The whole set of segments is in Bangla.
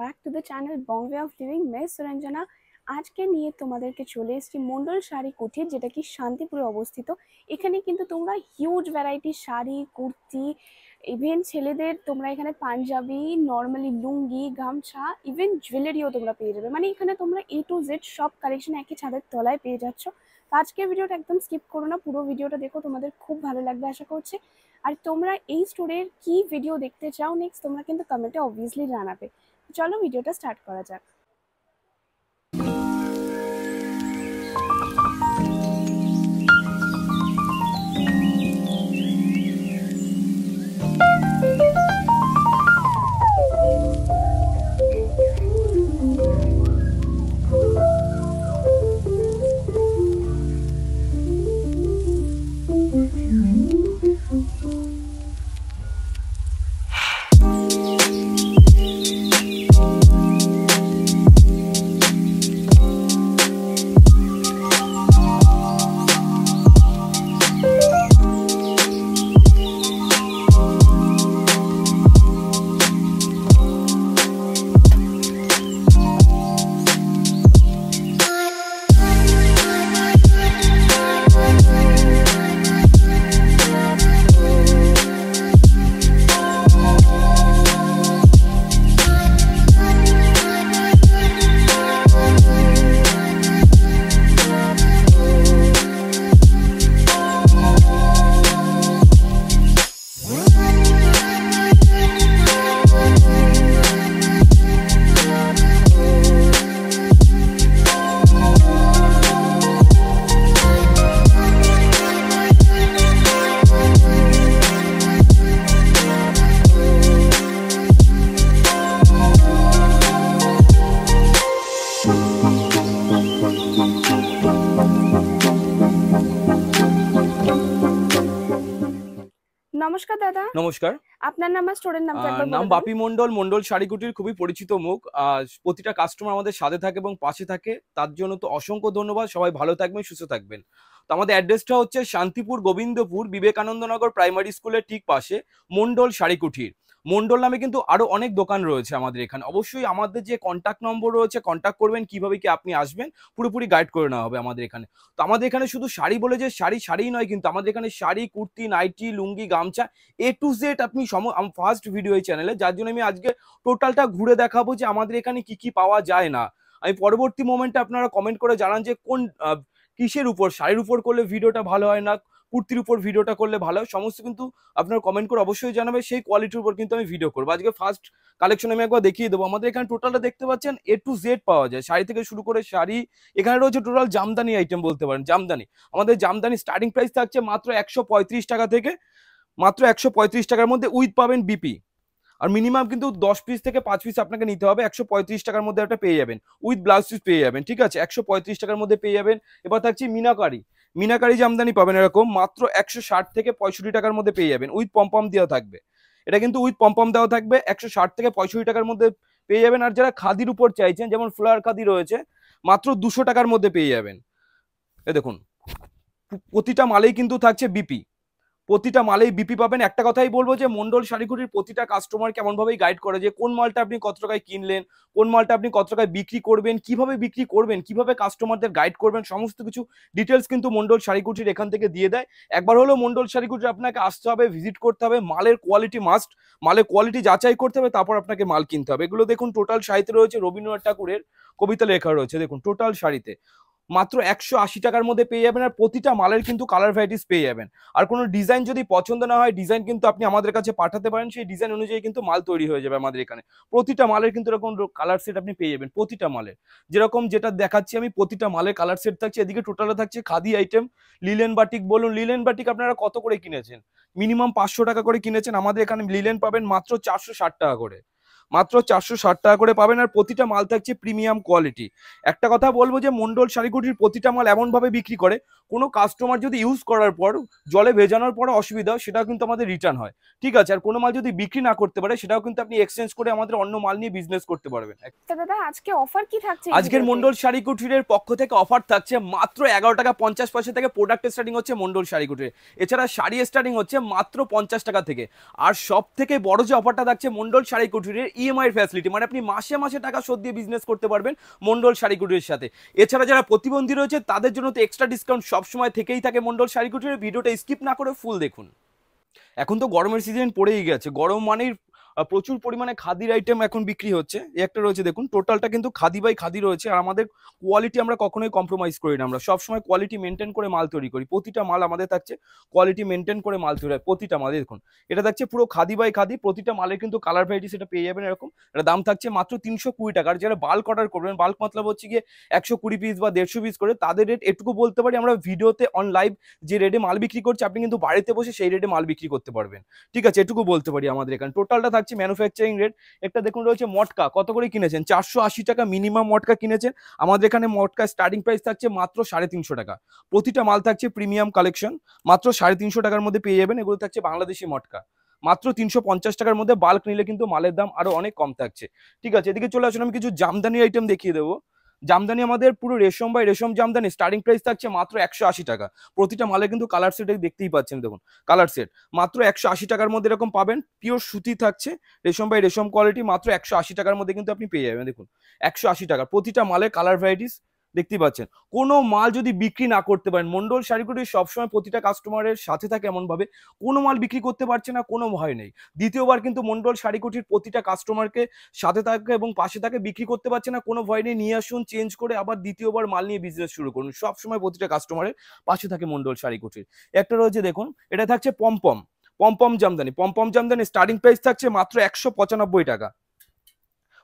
Back to the channel Bong way of living. मैं সুরঞ্জনা আজকে নিয়ে তোমাদেরকে চলে এসেছি মন্ডল শাড়ি কুঠির, যেটা কি শান্তিপুরে অবস্থিত। এখানে কিন্তু তোমরা হিউজ ভ্যারাইটির শাড়ি, কুর্তি, ইভেন ছেলেদের তোমরা এখানে পাঞ্জাবি, নর্মালি লুঙ্গি, গামছা, ইভেন জুয়েলারিও তোমরা পেয়ে যাবে। মানে এখানে তোমরা A to Z সব কালেকশন একই ছাদের তলায় পেয়ে যাচ্ছ। তো আজকের ভিডিওটা একদম স্কিপ করো না, পুরো ভিডিওটা দেখো, তোমাদের খুব ভালো লাগবে আশা করছি। আর তোমরা এই স্টোরের কি ভিডিও দেখতে চাও নেক্সট, তোমরা কিন্তু কমেন্টে অবভিয়াসলি জানাবে। চলো ভিডিওটা স্টার্ট করা যাক। নমস্কার দাদা। নমস্কার। আপনার নাম আর স্টোরের নামটা একবার বলে নাম দিন। বাপি মন্ডল, মন্ডল শাড়িকুটির খুবই পরিচিত মুখ। প্রতিটা কাস্টমার আমাদের সাথে থাকে এবং পাশে থাকে, তার জন্য তো অসংখ্য ধন্যবাদ। সবাই ভালো থাকবেন, সুস্থ থাকবেন। তো আমাদের অ্যাড্রেসটা হচ্ছে শান্তিপুর গোবিন্দপুর বিবেকানন্দনগর প্রাইমারি স্কুলের ঠিক পাশে মন্ডল শাড়িকুটির। মন্ডল নামে কিন্তু আরো অনেক দোকান রয়েছে আমাদের এখানে। অবশ্যই আমাদের যে কন্ট্যাক্ট নম্বর রয়েছে, কন্ট্যাক্ট করবেন, কিভাবে কি আপনি আসবেন পুরোপুরি গাইড করে নেওয়া হবে আমাদের এখানে। তো আমাদের এখানে শুধু শাড়ি বলে যে শাড়িই নয়, কিন্তু আমাদের এখানে শাড়ি, কুর্তি, নাইটি, লুঙ্গি, গামছা A to Z আপনি ফার্স্ট ভিডিও এই চ্যানেলে, যার জন্য আমি আজকে টোটালটা ঘুরে দেখাবো যে আমাদের এখানে কি কি পাওয়া যায় না। আমি পরবর্তী মোমেন্টে আপনারা কমেন্ট করে জানান যে কোন কিসের উপর, শাড়ির উপর করলে ভিডিওটা ভালো হয় না, কুর্তির উপর ভিডিওটা করলে ভালো হয়, সমস্ত কিন্তু আপনারা কমেন্ট করে অবশ্যই জানাবে। সেই কোয়ালিটির উপর কিন্তু আমি ভিডিও করবো। আজকে ফার্স্ট কালেকশন আমি একবার দেখিয়ে দেবো। আমাদের এখানে টোটালটা দেখতে পাচ্ছেন A to Z পাওয়া যায়, শাড়ি থেকে শুরু করে শাড়ি। এখানে রয়েছে টোটাল জামদানি আইটেম বলতে পারেন। জামদানি, আমাদের জামদানি স্টার্টিং প্রাইস থাকছে মাত্র 135 টাকা থেকে, মাত্র 135 টাকার মধ্যে উইথ পাবেন বিপি। আর মিনিমাম কিন্তু 10 পিস থেকে 5 পিস আপনাকে নিতে হবে। 135 টাকার মধ্যে একটা পেয়ে যাবেন, উইথ ব্লাউজ পিস পেয়ে যাবেন। ঠিক আছে, 135 টাকার মধ্যে পেয়ে যাবেন। এবার থাকছে মিনাকারি, মিনাকারি জামদানি পাবেন এরকম মাত্র 160 থেকে 65 টাকার মধ্যে পেয়ে যাবেন, উইথ পম্পম দেওয়া থাকবে। এটা কিন্তু উইথ পম্পম দেওয়া থাকবে, 160 থেকে 65 টাকার মধ্যে পেয়ে যাবেন। আর যারা খাদির উপর চাইছেন, যেমন ফ্লাওয়ার খাদি রয়েছে, মাত্র 200 টাকার মধ্যে পেয়ে যাবেন। এ দেখুন, প্রতিটা মালেই কিন্তু থাকছে বিপি, প্রতিটা মালেই বিপি পাবেন। একটা কথাই বলবো যে মন্ডল শাড়িকুটির প্রতিটা কাস্টমার কেমন ভাবেই গাইড করে যে কোন মালটা আপনি কত টাকায় কিনলেন, কোন মালটা আপনি কত টাকায় বিক্রি করবেন, কিভাবে কাস্টমারদের গাইড করবেন, সমস্ত কিছু ডিটেলস কিন্তু মন্ডল শাড়িকুটির এখান থেকে দিয়ে দেয়। একবার হলো মন্ডল শাড়িকুটির আপনাকে আসতে হবে, ভিজিট করতে হবে, মালের কোয়ালিটি মাস্ট, মালের কোয়ালিটি যাচাই করতে হবে, তারপর আপনাকে মাল কিনতে হবে। এগুলো দেখুন, টোটাল শাড়িতে রয়েছে রবীন্দ্রনাথ ঠাকুরের কবিতা লেখা রয়েছে। দেখুন টোটাল শাড়িতে মাত্র 180 টাকার মধ্যে পেয়ে যাবেন। আর প্রতিটা মালের কিন্তু কালার ভ্যারাইটিস পেয়ে যাবেন। আর কোনো ডিজাইন যদি পছন্দ না হয়, ডিজাইন কিন্তু আপনি আমাদের কাছে পাঠাতে পারেন, সেই ডিজাইন অনুযায়ী কিন্তু মাল তৈরি হয়ে যাবে আমাদের এখানে। প্রতিটা মালের কিন্তু এরকম কালার সেট আপনি পেয়ে যাবেন। প্রতিটা মালের, যেরকম যেটা দেখাচ্ছি আমি, প্রতিটা মালের কালার সেট থাকছে। এদিকে টোটালে থাকছে খাদি আইটেম, লিলেন বাটিক বলুন। লিলেন বাটিক আপনারা কত করে কিনেছেন? মিনিমাম 500 টাকা করে কিনেছেন। আমাদের এখানে লিলেন পাবেন মাত্র 460 টাকা করে, মাত্র 460 টাকা করে পাবেন। আর প্রতিটা মাল থাকছে প্রিমিয়াম কোয়ালিটি। একটা কথা বলবো যে মন্ডল শাড়িকুটির প্রতিটা মাল এমন ভাবে বিক্রি করে, কোনো কাস্টমার যদি ইউজ করার পর জলে ভেজানোর পর অসুবিধা হয়, সেটাও কিন্তু আমাদের রিটার্ন হয়। ঠিক আছে, আর কোনো মাল যদি বিক্রি না করতে পারে, সেটাও কিন্তু আপনি এক্সচেঞ্জ করে আমাদের অন্য মাল নিয়ে বিজনেস করতে পারবেন। তো দাদা আজকে অফার কি থাকছে? আজকের মন্ডল শাড়িকুটিরের পক্ষ থেকে অফার থাকছে মাত্র 11 টাকা 50 পয়সা থেকে প্রোডাক্ট স্টার্টিং হচ্ছে মন্ডল শাড়িকুটির। এছাড়া শাড়ি স্টার্টিং হচ্ছে মাত্র 50 টাকা থেকে। আর সব থেকে বড় যে অফারটা থাকছে মন্ডল শাড়িকুটিরের, ইএমআই এর ফ্যাসিলিটি, মানে আপনি মাসে মাসে টাকা শোধ দিয়ে বিজনেস করতে পারবেন মন্ডল শাড়ি কুটিরের সাথে। এছাড়া যারা প্রতিবন্ধী রয়েছে তাদের জন্য তো এক্সট্রা ডিসকাউন্ট সবসময় থেকেই থাকে মন্ডল শাড়ি কুটিরের। ভিডিওটা স্কিপ না করে ফুল দেখুন। এখন তো গরমের সিজন পড়েই গেছে, গরম মানেই প্রচুর পরিমাণে খাদির আইটেম এখন বিক্রি হচ্ছে। এই একটা রয়েছে দেখুন, টোটালটা কিন্তু খাদি বাই খাদি রয়েছে। আর আমাদের কোয়ালিটি আমরা কখনোই কম্প্রোমাইজ করি না, আমরা সবসময় কোয়ালিটি মেনটেন করে মাল তৈরি করি। প্রতিটা মাল আমাদের থাকছে কোয়ালিটি মেনটেন করে মাল তৈরি হয় প্রতিটা মালে। দেখুন এটা থাকছে পুরো খাদি বাই খাদি, প্রতিটা মালের কিন্তু কালার ভ্যারাইটি সেটা পেয়ে যাবেন এরকম। এটা দাম থাকছে মাত্র 320 টাকা। আর যারা বাল্ক অর্ডার করবেন, বাল্ক মতলব হচ্ছে গিয়ে 120 পিস বা 150 পিস করে, তাদের রেট এটুকু বলতে পারি, আমরা ভিডিওতে অন লাইভ যে রেটে মাল বিক্রি করছি আপনি কিন্তু বাড়িতে বসে সেই রেটে মাল বিক্রি করতে পারবেন। ঠিক আছে, এটুকু বলতে পারি। আমাদের এখানে টোটালটা থাকছে ম্যানুফ্যাকচারিং রেট। একটা দেখুন রয়েছে মটকা, কত করে কিনেছেন? 480 টাকা মিনিমাম মটকা কিনেছেন। আমাদের এখানে মটকা স্টার্টিং প্রাইস থাকছে মাত্র 350 টাকা। প্রতিটা মাল থাকছে প্রিমিয়াম কালেকশন, মাত্র 350 টাকার মধ্যে পেয়ে যাবেন। এগুলো থাকছে বাংলাদেশি মটকা, মাত্র 350 টাকার মধ্যে। বাল্ক নিলে কিন্তু মালের দাম আরো অনেক কম থাকছে। ঠিক আছে, এদিকে চলে আসুন, আমি কিছু জামদানি আইটেম দেখিয়ে দেবো। জামদানি আমাদের পুরো রেশম বাই রেশম জামদানি, স্টার্টিং প্রাইস থাকছে মাত্র 180 টাকা। প্রতিটা মালে কিন্তু কালার সেট দেখতেই পাচ্ছেন, দেখুন কালার সেট মাত্র 180 টাকার মধ্যে এরকম পাবেন। পিওর সুতি থাকছে, রেশম বাই রেশম কোয়ালিটি, মাত্র 180 টাকার মধ্যে কিন্তু আপনি পেয়ে যাবেন। দেখুন 180 টাকা, প্রতিটা মালে কালার ভ্যারাইটিস দেখতেই পাচ্ছেন। কোনো মাল যদি বিক্রি না করতে পারেন, মন্ডল শাড়ি কুটির সবসময় প্রতিটা কাস্টমারের সাথে থাকে এমন ভাবে, কোনো মাল বিক্রি করতে পারছে না কোনো ভয় নেই। দ্বিতীয়বার কিন্তু মন্ডল শাড়ি কুটির প্রতিটা কাস্টমারকে সাথে থাকে এবং পাশে থাকে, বিক্রি করতে পারছে না কোনো ভয় নেই, নিয়ে আসুন চেঞ্জ করে আবার দ্বিতীয়বার মাল নিয়ে বিজনেস শুরু করুন। সবসময় প্রতিটা কাস্টমারের পাশে থাকে মন্ডল শাড়ি কুটির। একটা রয়েছে দেখুন, এটা থাকছে pompom, pompom Jamdani. Pompom Jamdani starting price থাকছে মাত্র 195 টাকা।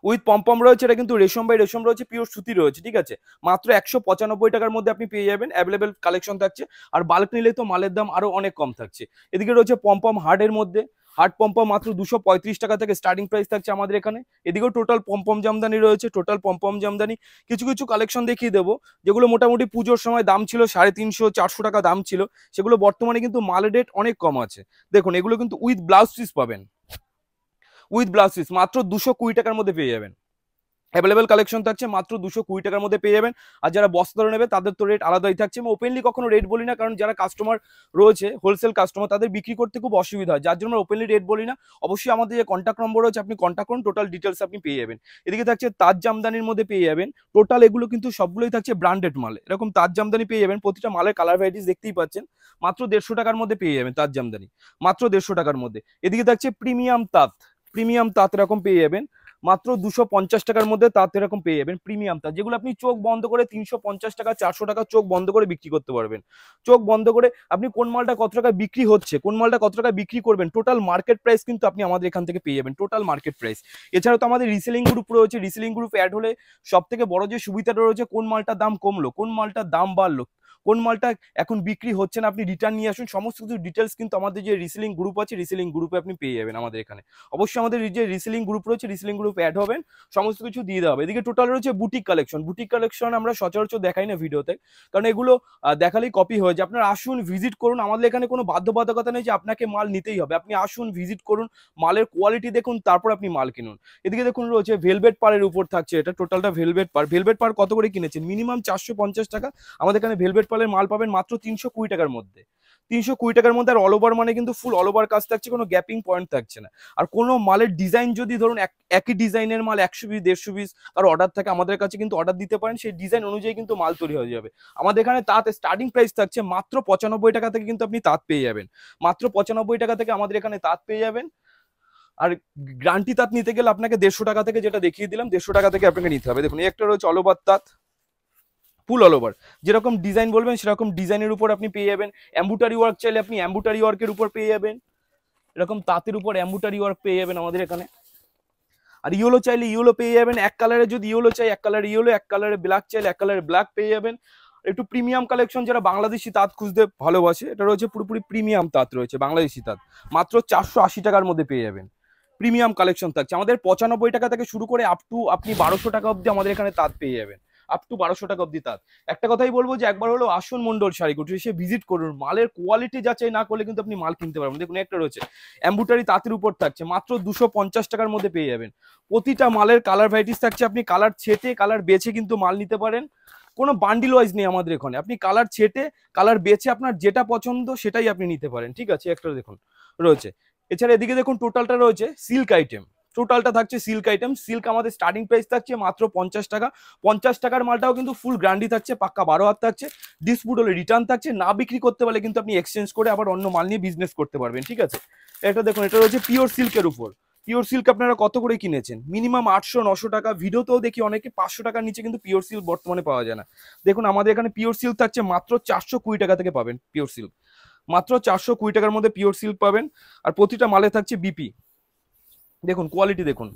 উইথ পমপম রয়েছে, এটা কিন্তু রেশম বাই রেশম রয়েছে, পিওর সুতি রয়েছে। ঠিক আছে, মাত্র 195 টাকার মধ্যে আপনি পেয়ে যাবেন। অ্যাভেলেবেল কালেকশন থাকছে, আর বাল্ক নিলে তো মালের দাম আরো অনেক কম থাকছে। এদিকে রয়েছে পমপম হার্ডের মধ্যে, হার্ড পমপম মাত্র 235 টাকা থেকে স্টার্টিং প্রাইস থাকছে আমাদের এখানে। এদিকেও টোটাল পমপম জামদানি রয়েছে, টোটাল পমপম জামদানি। কিছু কিছু কালেকশন দেখিয়ে দেবো যেগুলো মোটামুটি পুজোর সময় দাম ছিল 350-400 টাকা দাম ছিল, সেগুলো বর্তমানে কিন্তু মালের রেট অনেক কম আছে। দেখুন এগুলো কিন্তু উইথ ব্লাউজ পিস পাবেন, উইথ ব্লাউজ পিস মাত্র 220 টাকার মধ্যে পেয়ে যাবেন। অ্যাভেলেবেল কালেকশন থাকছে, মাত্র 220 টাকার মধ্যে পেয়ে যাবেন। আর যারা বস্তা ধরে নেবে তাদের তো রেট আলাদাই থাকছে। আমি ওপেনলি কখনো রেট বলি না, কারণ যারা কাস্টমার রয়েছে হোলসেল কাস্টমার তাদের বিক্রি করতে খুব অসুবিধা হয়, যার জন্য ওপেনলি রেট বলি না। অবশ্যই আমাদের যে কন্ট্যাক্ট নম্বর রয়েছে আপনি কন্ট্যাক্ট করুন, টোটাল ডিটেলস আপনি পেয়ে যাবেন। এদিকে থাকছে তাজ জামদানির মধ্যে পেয়ে যাবেন। টোটাল এগুলো কিন্তু সবগুলোই থাকছে ব্র্যান্ডেড মাল। এরকম তাজ জামদানি পেয়ে যাবেন, প্রতিটা মালের কালার ভ্যারাইটিস দেখতেই পাচ্ছেন। মাত্র 150 টাকার মধ্যে পেয়ে যাবেন তাজ জামদানি, মাত্র 150 টাকার মধ্যে। এদিকে থাকছে প্রিমিয়াম তাঁত, প্রিমিয়াম তাঁত এরকম পেয়ে যাবেন মাত্র 250 টাকার মধ্যে। তাঁত এরকম পেয়ে যাবেন প্রিমিয়াম তাঁত, যেগুলো আপনি চোখ বন্ধ করে 350 টাকা 400 টাকা চোখ বন্ধ করে বিক্রি করতে পারবেন। চোখ বন্ধ করে আপনি কোন মালটা কত টাকা বিক্রি হচ্ছে, কোন মালটা কত টাকা বিক্রি করবেন, টোটাল মার্কেট প্রাইস কিন্তু আপনি আমাদের এখান থেকে পেয়ে যাবেন, টোটাল মার্কেট প্রাইস। এছাড়াও তো আমাদের রিসেলিং গ্রুপ রয়েছে, রিসেলিং গ্রুপ অ্যাড হলে সব থেকে বড় যে সুবিধাটা রয়েছে, কোন মালটার দাম কমলো, কোন মালটার দাম বাড়লো, কোন মালটা এখন বিক্রি হচ্ছে না, আপনি রিটার্ন নিয়ে আসুন, সমস্ত কিছু ডিটেলস কিন্তু আমাদের যে রিসেলিং গ্রুপ আছে, রিসেলিং গ্রুপে আপনি পেয়ে যাবেন আমাদের এখানে। অবশ্যই আমাদের যে রিসেলিং গ্রুপ রয়েছে, রিসেলিং গ্রুপ অ্যাড হবেন, সমস্ত কিছু দিয়ে দেওয়া হবে। এদিকে টোটাল রয়েছে বুটিক কালেকশন। বুটিক কালেকশন আমরা সচরাচর দেখাই না ভিডিওতে, কারণ এগুলো দেখালেই কপি হয়ে যায়। আপনারা আসুন, ভিজিট করুন, আমাদের এখানে কোনো বাধ্যবাধকতা নেই যে আপনাকে মাল নিতেই হবে। আপনি আসুন, ভিজিট করুন, মালের কোয়ালিটি দেখুন, তারপর আপনি মাল কিনুন। এদিকে দেখুন রয়েছে ভেলভেট পাড়ের উপর থাকছে, এটা টোটালটা ভেলভেট পাড়। ভেলভেট পাড় কত করে কিনেছেন? মিনিমাম 450 টাকা। আমাদের এখানে ভেলভেট পাড়ের মাল পাবেন মাত্র 320 টাকার মধ্যে, 320 টাকার মধ্যে। আর অল ওভার মানে কিন্তু ফুল অল ওভার কাজ থাকছে, কোনো গ্যাপিং পয়েন্ট থাকছে না। আর কোনো মালের ডিজাইন যদি ধরুন একই ডিজাইনের মাল 100 পিস 150 পিস আর অর্ডার থাকে, আমাদের কাছে কিন্তু অর্ডার দিতে পারেন, সেই ডিজাইন অনুযায়ী কিন্তু মাল তৈরি হয়ে যাবে। আমাদের এখানে তাঁত স্টার্টিং প্রাইস থাকছে মাত্র 95 টাকা থেকে কিন্তু আপনি তাঁত পেয়ে যাবেন, মাত্র 95 টাকা থেকে আমাদের এখানে তাঁত পেয়ে যাবেন। আর গ্রান্টি তাঁত নিতে গেলে আপনাকে 150 টাকা থেকে, যেটা দেখিয়ে দিলাম 150 টাকা থেকে আপনাকে নিতে হবে। দেখুন একটা রয়েছে অল ওভার তাঁত, ফুল অল ওভার, যেরকম ডিজাইন বলবেন সেরকম ডিজাইনের উপর আপনি পেয়ে যাবেন। এম্বুটারি ওয়ার্ক চাইলে আপনি এম্বুটারি ওয়ার্কের উপর পেয়ে যাবেন, এরকম তাঁতের উপর এম্বুটারি ওয়ার্ক পেয়ে যাবেন আমাদের এখানে। আর ইয়েলো চাইলে ইয়েলো পেয়ে যাবেন, এক কালারে যদি ইয়েলো চাই এক কালারে ইয়েলো, এক কালারে ব্ল্যাক চাইলে এক কালারে ব্ল্যাক পেয়ে যাবেন। একটু প্রিমিয়াম কালেকশন যারা বাংলাদেশি তাঁত খুঁজতে ভালোবাসে, এটা রয়েছে পুরোপুরি প্রিমিয়াম তাঁত রয়েছে, বাংলাদেশি তাঁত মাত্র 480 টাকার মধ্যে পেয়ে যাবেন। প্রিমিয়াম কালেকশন থাকছে আমাদের 95 টাকা থেকে শুরু করে আপ টু আপনি 1200 টাকা অবধি আমাদের এখানে তাঁত পেয়ে যাবেন, আপ টু 1200 টাকা অবধি তাঁত। একটা কথাই বলবো যে একবার হলো আসুন মন্ডল শাড়ি কুটির, এসে ভিজিট করুন, মালের কোয়ালিটি যাচাই না করলে কিন্তু আপনি মাল কিনতে পারবেন। দেখুন একটা রয়েছে এম্বুটারি তাঁতের উপর থাকছে, মাত্র 250 টাকার মধ্যে পেয়ে যাবেন। প্রতিটা মালের কালার ভ্যারাইটিস থাকছে, আপনি কালার ছেটে কালার বেছে কিন্তু মাল নিতে পারেন, কোনো বান্ডিল ওয়াইজ নেই আমাদের এখানে। আপনি কালার ছেটে কালার বেছে আপনার যেটা পছন্দ সেটাই আপনি নিতে পারেন। ঠিক আছে, একটা দেখুন রয়েছে। এছাড়া এদিকে দেখুন টোটালটা রয়েছে সিল্ক আইটেম, টোটালটা থাকছে সিল্ক আইটেম। সিল্ক আমাদের স্টার্টিং প্রাইস থাকছে মাত্র 50 টাকা। 50 টাকার মালটাও কিন্তু ফুল গ্যারান্টি থাকছে, পাক্কা 12 হাত থাকছে। ডিসপুট হলে রিটার্ন থাকছে, না বিক্রি করতে পারলে কিন্তু আপনি এক্সচেঞ্জ করে আবার অন্য মাল নিয়ে বিজনেস করতে পারবেন, ঠিক আছে। এটা দেখুন, এটা রয়েছে পিওর সিল্কের উপর। পিওর সিল্ক আপনারা কত করে কিনেছেন? মিনিমাম 800-900 টাকা। ভিডিওতেও দেখি অনেকে 500 টাকার নিচে কিন্তু পিওর সিল্ক বর্তমানে পাওয়া যায় না। দেখুন আমাদের এখানে পিওর সিল্ক থাকছে মাত্র 420 টাকা থেকে পাবেন পিওর সিল্ক। মাত্র 420 টাকার মধ্যে পিওর সিল্ক পাবেন। আর প্রতিটা মালে থাকছে বিপি। দেখুন কোয়ালিটি দেখুন,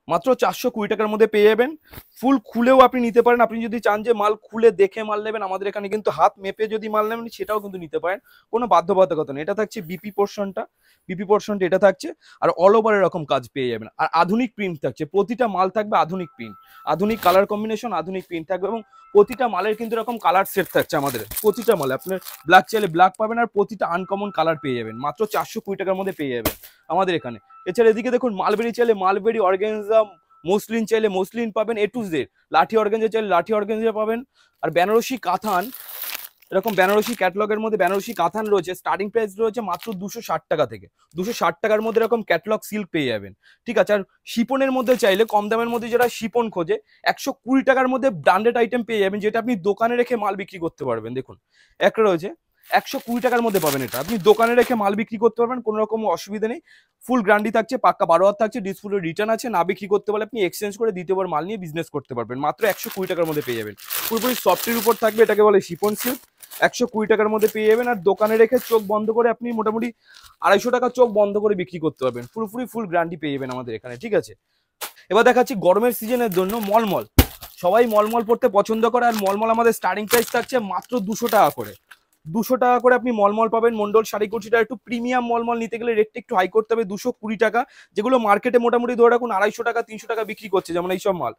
মাত্র 420 টাকার মধ্যে পেয়ে যাবেন। ফুল খুলেও আপনি নিতে পারেন। আপনি যদি চান যে মাল খুলে দেখে মাল নেবেন, আমাদের এখানে কিন্তু হাত মেপে যদি মাল নেবেন সেটাও কিন্তু নিতে পারেন, কোনো বাধ্যবাধকতা নেই। এটা থাকছে বিপি পোর্শনটা, বিপি পোর্শনটা এটা থাকছে। আর অল ওভার এরকম কাজ পেয়ে যাবেন। আর আধুনিক প্রিন্ট থাকছে, প্রতিটা মাল থাকবে আধুনিক প্রিন্ট, আধুনিক কালার কম্বিনেশন, আধুনিক প্রিন্ট থাকবে। এবং প্রতিটা মালের কিন্তু এরকম কালার সেট থাকছে আমাদের। প্রতিটা মালে আপনার ব্ল্যাক চাইলে ব্ল্যাক পাবেন, আর প্রতিটা আনকমন কালার পেয়ে যাবেন। মাত্র 420 টাকার মধ্যে পেয়ে যাবেন আমাদের এখানে। এছাড়া এদিকে দেখুন, মালবেরি চাইলে মালবেরি, অর্গানজা, মসলিন চাইলে মসলিন পাবেন, এ টু জেড। লাঠি অর্গানজা চাইলে লাঠি অর্গানজা পাবেন। আর বেনারসি কাতান, এরকম বেনারসি ক্যাটলগের মধ্যে বেনারসি কাতান রয়েছে, স্টার্টিং প্রাইস রয়েছে মাত্র 260 টাকা থেকে। 260 টাকার মধ্যে এরকম ক্যাটলগ সিল্ক পেয়ে যাবেন, ঠিক আছে। আর শিপনের মধ্যে চাইলে কম দামের মধ্যে যারা শিপন খোঁজে, 120 টাকার মধ্যে ব্র্যান্ডেড আইটেম পেয়ে যাবেন, যেটা আপনি দোকানে রেখে মাল বিক্রি করতে পারবেন। দেখুন একটা রয়েছে 120 টাকার মধ্যে পাবেন, এটা আপনি দোকানে রেখে মাল বিক্রি করতে পারবেন, কোনো রকম অসুবিধা নেই। ফুল গ্যারান্টি থাকছে, পাক্কা 12 হাত থাকছে। ডিসপ্লে রিটার্ন আছে, না বিক্রি করতে পারলে আপনি এক্সচেঞ্জ করে দ্বিতীয়বার মাল নিয়ে বিজনেস করতে পারবেন। মাত্র 120 টাকার মধ্যে পেয়ে যাবেন। পুরোপুরি সফটের উপর থাকবে, এটাকে বলে শিপন সিল্ক। 120 টাকার মধ্যে পেয়ে যাবেন। আর দোকানে রেখে চোখ বন্ধ করে আপনি মোটামুটি 250 টাকা চোখ বন্ধ করে বিক্রি করতে পারবেন। পুরোপুরি ফুল গ্যারান্টি পেয়ে যাবেন আমাদের এখানে, ঠিক আছে। এবার দেখাচ্ছি গরমের সিজনের জন্য মলমল। সবাই মলমল পড়তে পছন্দ করে, আর মলমল আমাদের স্টার্টিং প্রাইস থাকছে মাত্র 200 টাকা করে। 200 টাকা করে আপনি মলমল পাবেন। মন্ডল শাড়ি কুচিটা একটু প্রিমিয়াম মলমল নিতে গেলে রেটটা একটু হাই করতে হবে, 220 টাকা। যেগুলো মার্কেটে মোটামুটি ধরে রাখুন 250 টাকা 300 টাকা বিক্রি করছে, যেমন এইসব মাল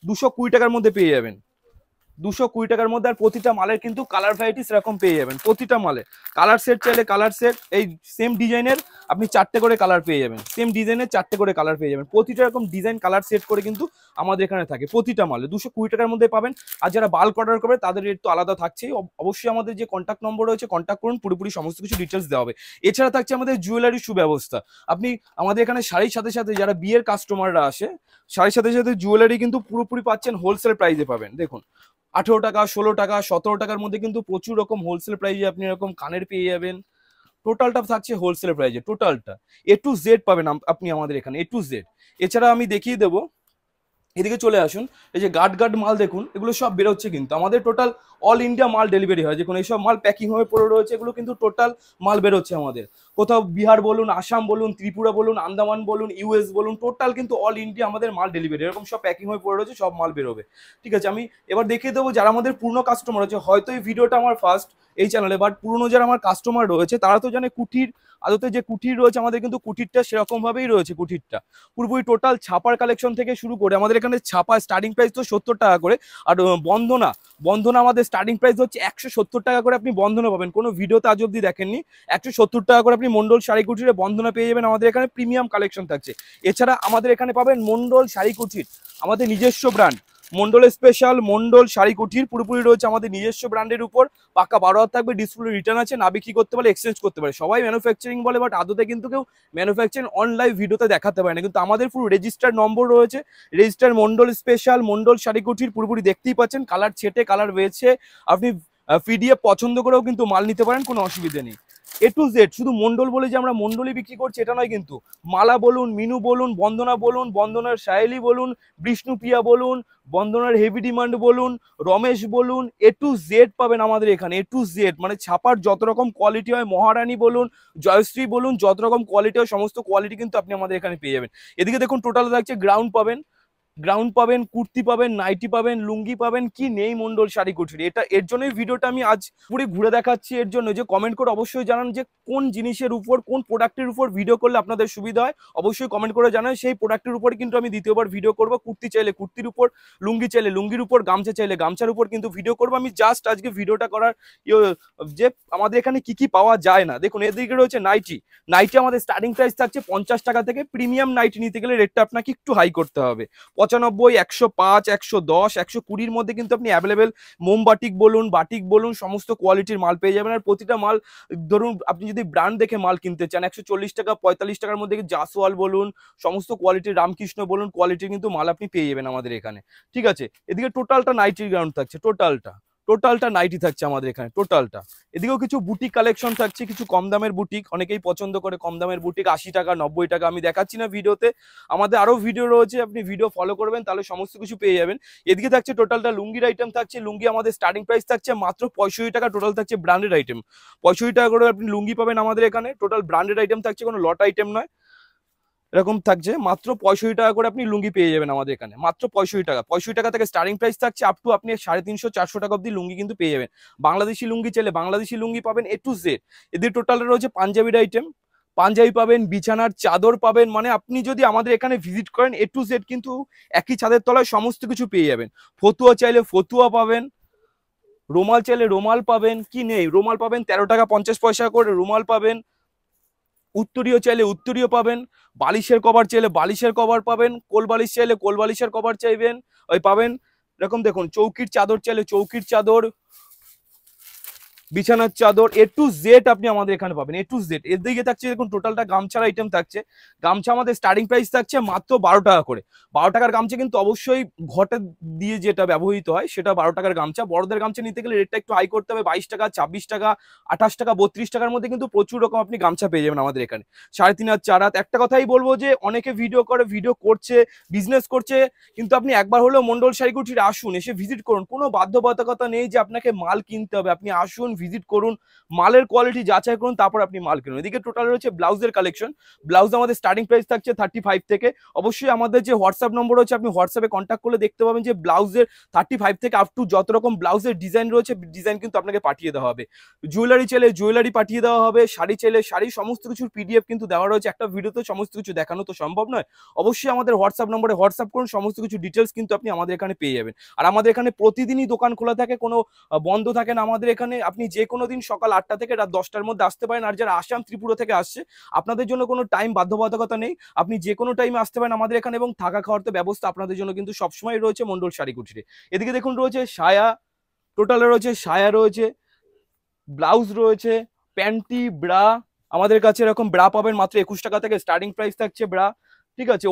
220 টাকার মধ্যে পেয়ে যাবেন। 220 টাকার মধ্যে। আর প্রতিটা মালের কিন্তু কালার ভ্যারাইটি সেরকম পেয়ে যাবেন। প্রতিটা মালে কালার সেট চাইলে কালার সেট, এই সেম ডিজাইনের আপনি 4টে করে কালার পেয়ে যাবেন। সেম ডিজাইনের 4টে করে কালার পেয়ে যাবেন। প্রতিটা এরকম ডিজাইন কালার সেট করে কিন্তু আমাদের এখানে থাকে প্রতিটা মালে। 220 টাকার মধ্যে পাবেন। আর যারা বাল্ক অর্ডার করবে তাদের রেট তো আলাদা থাকছেই। অবশ্যই আমাদের যে কন্ট্যাক্ট নম্বর রয়েছে কন্ট্যাক্ট করুন, পুরোপুরি সমস্ত কিছু ডিটেলস দেওয়া হবে। এছাড়া থাকছে আমাদের জুয়েলারি সুব্যবস্থা। আপনি আমাদের এখানে শাড়ির সাথে সাথে যারা বিয়ের কাস্টমাররা আসে, শাড়ির সাথে সাথে জুয়েলারি কিন্তু পুরোপুরি পাচ্ছেন, হোলসেল প্রাইসে পাবেন। দেখুন 18 টাকা, 16 টাকা, 17 টাকার মধ্যে কিন্তু প্রচুর রকম হোলসেল প্রাইসে আপনি এরকম কানের পেয়ে যাবেন। টোটালটা থাকছে হোলসেল প্রাইসে, টোটালটা এ টু জেড পাবেন আপনি আমাদের এখানে, এ টু জেড। এছাড়া আমি দেখিয়ে দেবো, এদিকে চলে আসুন। এই যে গার্ড মাল দেখুন, এগুলো সব বেরোচ্ছে কিন্তু আমাদের টোটাল অল ইন্ডিয়া মাল ডেলিভারি হয়। দেখুন এইসব মাল প্যাকিং হয়ে পড়ে রয়েছে, এগুলো কিন্তু টোটাল মাল বেরোচ্ছে আমাদের। কোথাও বিহার বলুন, আসাম বলুন, ত্রিপুরা বলুন, আন্দামান বলুন, ইউএস বলুন, টোটাল কিন্তু অল ইন্ডিয়া আমাদের মাল ডেলিভারি। এরকম সব প্যাকিং হয়ে পড়ে রয়েছে, সব মাল বেরোবে, ঠিক আছে। আমি এবার দেখিয়ে দেবো যারা আমাদের পুরনো কাস্টমার আছে, হয়তো এই ভিডিওটা আমার ফার্স্ট এই চ্যানেলে, বাট পুরনো যারা আমার কাস্টমার রয়েছে তারা তো জানে কুটির আদতে যে কুটির রয়েছে আমাদের, কিন্তু কুটিরটা সেরকম ভাবেই রয়েছে। কুটিরটা পুরোপুরি টোটাল ছাপার কালেকশন থেকে শুরু করে আমাদের এখানে ছাপা স্টার্টিং প্রাইস তো 70 টাকা করে। আর বন্ধনা বন্ধনা আমাদের স্টার্টিং প্রাইস হচ্ছে 170 টাকা করে। আপনি বন্ধনা পাবেন, কোনো ভিডিওতে আজ অব্দি দেখেননি। 170 টাকা করে আপনি মন্ডল শাড়ি কুটিরে বন্ধনা পেয়ে যাবেন। আমাদের এখানে প্রিমিয়াম কালেকশন থাকছে। এছাড়া আমাদের এখানে পাবেন মন্ডল শাড়ি কুটির, আমাদের নিজস্ব ব্র্যান্ড মন্ডল স্পেশাল, মন্ডল শাড়ি কুটির পুরোপুরি রয়েছে আমাদের নিজস্ব ব্র্যান্ডের উপর। পাক্কা 12 হাত থাকবে, ডিসপ্লে রিটার্ন আছে, না বিক্রি করতে পারে এক্সচেঞ্জ করতে পারে। সবাই ম্যানুফ্যাকচারিং বলে, বাট আদতে কিন্তু কেউ ম্যানুফ্যাকচারিং অন লাইভ ভিডিওতে দেখাতে পারে না। কিন্তু আমাদের পুরো রেজিস্টার নম্বর রয়েছে, রেজিস্টার মন্ডল স্পেশাল, মন্ডল শাড়ি কুটির পুরোপুরি দেখতেই পাচ্ছেন। কালার ছেটে কালার রয়েছে, আপনি পিডিএফ পছন্দ করেও কিন্তু মাল নিতে পারেন, কোনো অসুবিধা নেই। এ টু জেড, শুধু মন্ডল বলে যে আমরা মন্ডলই বিক্রি করছি এটা নয় কিন্তু। মালা বলুন, মিনু বলুন, বন্দনা বলুন, বন্দনার সায়েলি বলুন, বিষ্ণুপ্রিয়া বলুন, বন্দনার হেভি ডিমান্ড বলুন, রমেশ বলুন, এ টু জেড পাবেন আমাদের এখানে। এ টু জেড মানে ছাপার যত রকম কোয়ালিটি হয়, মহারানী বলুন, জয়শ্রী বলুন, যত রকম কোয়ালিটি হয় সমস্ত কোয়ালিটি কিন্তু আপনি আমাদের এখানে পেয়ে যাবেন। এদিকে দেখুন টোটাল থাকছে গ্রাউন্ড পাবেন, গ্রাউন্ড পাবেন, কুর্তি পাবেন, নাইটি পাবেন, লুঙ্গি পাবেন, কি নেই মন্ডল শাড়ি কুটির। এটা এর জন্যই ভিডিওটা আমি আজ পুরো ঘুরে দেখাচ্ছি, এর জন্য যে কমেন্ট করে অবশ্যই জানান যে কোন জিনিসের উপর, কোন প্রোডাক্টের উপর ভিডিও করলে আপনাদের সুবিধা হয়। অবশ্যই কমেন্ট করে জানান, সেই প্রোডাক্টের উপর কিন্তু আমি দ্বিতীয়বার ভিডিও করব। কুর্তি চাইলে কুর্তির উপর, লুঙ্গি চাইলে লুঙ্গির উপর, গামছা চাইলে গামছার উপর কিন্তু ভিডিও করবো। আমি জাস্ট আজকে ভিডিওটা করার যে আমাদের এখানে কি কি পাওয়া যায় না। দেখুন এদিকে রয়েছে নাইটি। নাইটি আমাদের স্টার্টিং প্রাইস থাকছে 50 টাকা থেকে। প্রিমিয়াম নাইটি নিতে গেলে রেটটা আপনাকে একটু হাই করতে হবে। 195, 105, 110, 120-র মধ্যে কিন্তু আপনি অ্যাভেলেবেল মোমবাটিক বলুন, বাটিক বলুন, সমস্ত কোয়ালিটির মাল পেয়ে যাবেন। আর প্রতিটা মাল ধরুন আপনি যদি ব্র্যান্ড দেখে মাল কিনতে চান, 140 টাকা 45 টাকার মধ্যে জাসওয়াল বলুন, সমস্ত কোয়ালিটির রামকৃষ্ণ বলুন, কোয়ালিটির কিন্তু মাল আপনি পেয়ে যাবেন আমাদের এখানে। ঠিক আছে, এদিকে টোটালটা নাইটির গ্রাউন্ড থাকছে, টোটালটা নাইটি থাকছে আমাদের এখানে টোটালটা। এদিকেও কিছু বুটিক কালেকশন থাকছে, কিছু কম দামের বুটিক, অনেকেই পছন্দ করে কম দামের বুটিক, 80 টাকা 90 টাকা। আমি দেখাচ্ছি না ভিডিওতে, আমাদের আরো ভিডিও রয়েছে, আপনি ভিডিও ফলো করবেন তাহলে সমস্ত কিছু পেয়ে যাবেন। এদিকে থাকছে টোটালটা লুঙ্গির আইটেম থাকছে, লুঙ্গি আমাদের স্টার্টিং প্রাইস থাকছে মাত্র 65 টাকা। টোটাল থাকছে ব্র্যান্ডেড আইটেম, 65 টাকা করে আপনি লুঙ্গি পাবেন আমাদের এখানে। টোটাল ব্র্যান্ডেড আইটেম থাকছে, কোনো লট আইটেম নয়, এরকম থাকছে। মাত্র 65 টাকা করে আপনি লুঙ্গি পেয়ে যাবেন আমাদের এখানে, মাত্র 65 টাকা। 65 টাকা থেকে স্টার্টিং প্রাইস থাকছে, আপ টু আপনি 350 400 টাকা অব্দি লুঙ্গি কিন্তু পেয়ে যাবেন। বাংলাদেশি লুঙ্গি চাইলে বাংলাদেশি লুঙ্গি পাবেন A to Z। এদের টোটাল রয়েছে পাঞ্জাবির আইটেম, পাঞ্জাবি পাবেন, বিছানার চাদর পাবেন, মানে আপনি যদি আমাদের এখানে ভিজিট করেন A to Z কিন্তু একই ছাদের তলায় সমস্ত কিছু পেয়ে যাবেন। ফতুয়া চাইলে ফতুয়া পাবেন, রুমাল চাইলে রুমাল পাবেন, কি নেই, রুমাল পাবেন 13 টাকা 50 পয়সা করে রুমাল পাবেন। উত্তরীয় চাইলে উত্তরীয় পাবেন, বালিশের কভার চাইলে বালিশের কভার পাবেন, কোল বালিশ চাইলে কোল বালিশের কভার চাইবেন ওই পাবেন। এরকম দেখুন, চৌকির চাদর চাইলে চৌকির চাদর, বিছানার চাদর, A to Z আপনি আমাদের এখানে পাবেন, A to Z। এর দিকে থাকছে দেখুন টোটালটা গামছার আইটেম থাকছে। গামছা আমাদের স্টার্টিং প্রাইস থাকছে মাত্র 12 টাকা করে। 12 টাকার গামছা কিন্তু অবশ্যই ঘটে দিয়ে যেটা ব্যবহৃত হয় সেটা 12 টাকার গামছা। বড়দের গামছা নিতে গেলে রেটটা একটু হাই করতে হবে, 22 টাকা 26 টাকা 28 টাকা 32 টাকার মধ্যে কিন্তু প্রচুর রকম আপনি গামছা পেয়ে যাবেন আমাদের এখানে। 3.5 হাত 4 হাত। একটা কথাই বলবো যে অনেকে ভিডিও করে, ভিডিও করছে, বিজনেস করছে, কিন্তু আপনি একবার হলেও মন্ডল শাড়িকুটির আসুন, এসে ভিজিট করুন। কোনো বাধ্যবাধকতা নেই যে আপনাকে মাল কিনতে হবে, আপনি আসুন, ভিজিট করুন, মালের কোয়ালিটি যাচাই করুন, তারপর আপনি মাল কিনুন। এদিকে টোটাল রয়েছে ব্লাউজের কালেকশন। ব্লাউজ আমাদের স্টার্টিং প্রাইস থাকছে 35 থেকে। অবশ্যই আমাদের যে হোয়াটসঅ্যাপ নম্বর রয়েছে, আপনি হোয়াটসঅ্যাপে কন্ট্যাক্ট করলে দেখতে পাবেন যে ব্লাউজের 35 থেকে আপ টু যত রকম ব্লাউজের ডিজাইন রয়েছে, ডিজাইন কিন্তু আপনাকে পাঠিয়ে দেওয়া হবে। জুয়েলারি চাইলে জুয়েলারি পাঠিয়ে দেওয়া হবে, শাড়ি চাইলে শাড়ি, সমস্ত কিছুর PDF কিন্তু দেওয়া রয়েছে। একটা ভিডিওতে সমস্ত কিছু দেখানো তো সম্ভব নয়, অবশ্যই আমাদের হোয়াটসঅ্যাপ নম্বরে হোয়াটসঅ্যাপ করুন, সমস্ত কিছু ডিটেলস কিন্তু আপনি আমাদের এখানে পেয়ে যাবেন। আর আমাদের এখানে প্রতিদিনই দোকান খোলা থাকে, কোনো বন্ধ থাকে না আমাদের এখানে। আপনি যে কোনো দিন সকাল 8টা থেকে রাত 10টার মধ্যে আসতে পারেন। আর যারা আসাম ত্রিপুরা থেকে আসছে, আপনাদের জন্য কোনো টাইম বাধ্যবাধকতা নেই, আপনি যে কোনো টাইমে আসতে পারেন আমাদের এখানে, এবং থাকা খাওয়ার তো ব্যবস্থা আপনাদের জন্য কিন্তু সবসময় রয়েছে মন্ডল শাড়িকুটিরে। এদিকে দেখুন রয়েছে সায়া, টোটালে রয়েছে সায়া, রয়েছে ব্লাউজ, রয়েছে প্যান্টি, ব্রা। আমাদের কাছে এরকম ব্রা পাবেন মাত্র 21 টাকা থেকে স্টার্টিং প্রাইস থাকছে ব্রা। ঠিক আছে,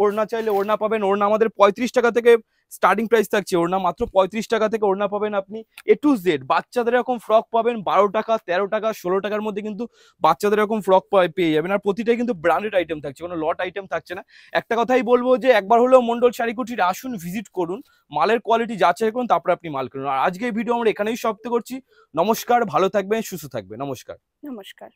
ওড়না চাইলে ওড়না পাবেন, ওড়না আমাদের 35 টাকা থেকে স্টার্টিং প্রাইস থাকছে। ওড়না মাত্র 35 টাকা থেকে ওড়না পাবেন আপনি। A to Z বাচ্চাদের এরকম ফ্রক পাবেন 12 টাকা 13 টাকা 16 টাকার মধ্যে কিন্তু বাচ্চাদের এরকম ফ্রক পেয়ে যাবেন। আর প্রতিটাই কিন্তু ব্র্যান্ডেড আইটেম থাকছে, কোনো লট আইটেম থাকছে না। একটা কথাই বলবো যে একবার হলেও মন্ডল শাড়িকুটির আসুন, ভিজিট করুন, মালের কোয়ালিটি যাচাই করুন, তারপর আপনি মাল কিনুন। আর আজকে এই ভিডিও আমরা এখানেই সমাপ্ত করছি। নমস্কার, ভালো থাকবেন, সুস্থ থাকবেন, নমস্কার। নমস্কার।